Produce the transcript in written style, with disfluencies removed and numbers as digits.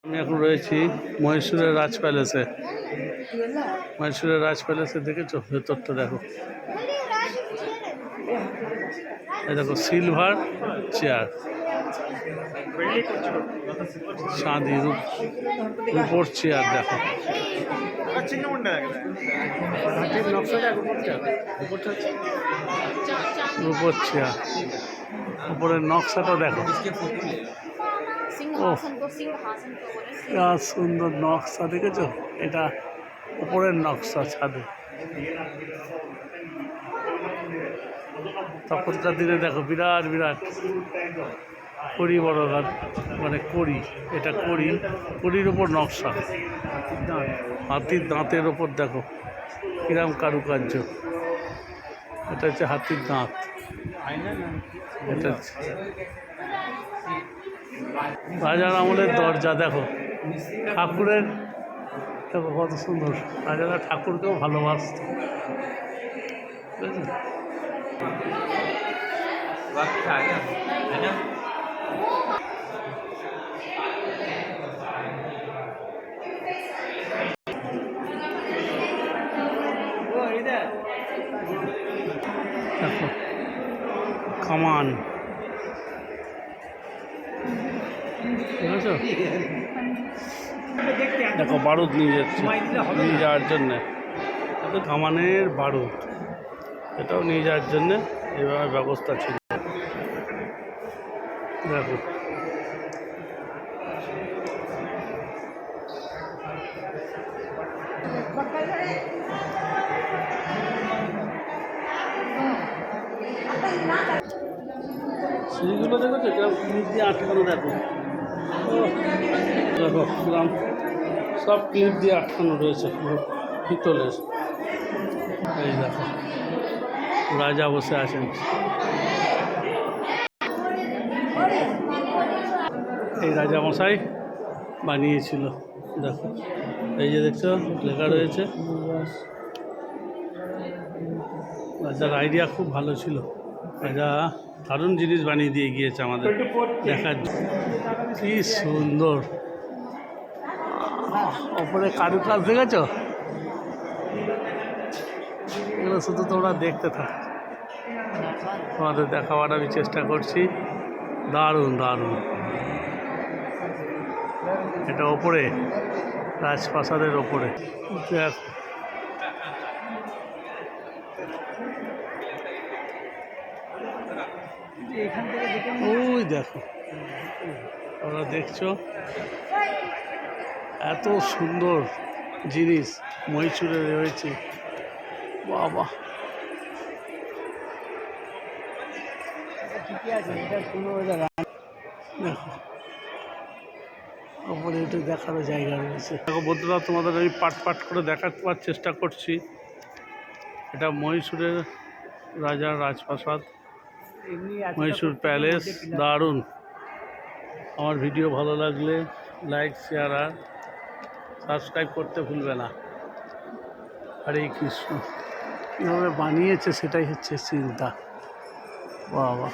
আমি এখন রয়েছি মহীশূরের রাজ প্যালেসে। মহীশূরের রাজ প্যালেসে দেখেছো ভেতরটা? দেখো, এই দেখো সিলভার চেয়ার, চাঁদি রূপোর চেয়ার। দেখো রূপোর চেয়ার, উপরের নকশাটা দেখো। ও সুন্দর নকশা, দেখেছো? এটা উপরের নকশা ছাদে। তখনকার দিনে দেখো বিরাট বিরাট কড়ি, বড় মানে কড়ি, এটা কড়ির ওপর নকশা, হাতির দাঁতের ওপর দেখো কিরাম কারুকার্য। এটা হচ্ছে হাতির দাঁত। এটা রাজার আমলের দরজা দেখো, ঠাকুরের দেখো কত সুন্দর। রাজারা ঠাকুরকেও ভালোবাসত, বুঝলি? দেখো কামান, বুঝেছো? দেখো বারুদ নিয়ে যাওয়ার জন্যে, এটা কামানের বারুদ, এটাও নিয়ে যাওয়ার জন্যে এইভাবে ব্যবস্থা ছিল। দেখো সিঁড়িগুলো দেখেছো কিরকম ক্লিপ দিয়ে আটকানো। দেখো দেখো কিরকম সব ক্লিপ দিয়ে আটকানো রয়েছে, পুরো পিতলের। এই দেখো রাজা বসে আছেন। এই রাজামশাই বানিয়েছিল। দেখো এই যে দেখছো লেখা রয়েছে। রাজার আইডিয়া খুব ভালো ছিল, রাজা দারুণ জিনিস বানিয়ে দিয়ে গিয়েছে আমাদের দেখার। কি সুন্দর ওপরে কারুকাজ, দেখেছো? এগুলো শুধু তোমরা দেখতে থাক, তোমাদের দেখাবার আমি চেষ্টা করছি। দারুণ দারুণ। এটা ওপরে রাজপ্রাসাদের ওপরে দেখো, ওই দেখো তোমরা দেখছো এত সুন্দর জিনিস মহীশূরে রয়েছে। বাবা দেখো ওপরে একটু দেখারও জায়গা রয়েছে। দেখো বন্ধুরা, তোমাদের আমি পাট করে দেখাবার চেষ্টা করছি। এটা মহীশূরের রাজার রাজপ্রাসাদ, মহীশূর প্যালেস। দারুণ। আমার ভিডিও ভালো লাগলে লাইক, শেয়ার আর সাবস্ক্রাইব করতে ভুলবে না। হরে কৃষ্ণ। কীভাবে বানিয়েছে সেটাই হচ্ছে চিন্তা। বাবা।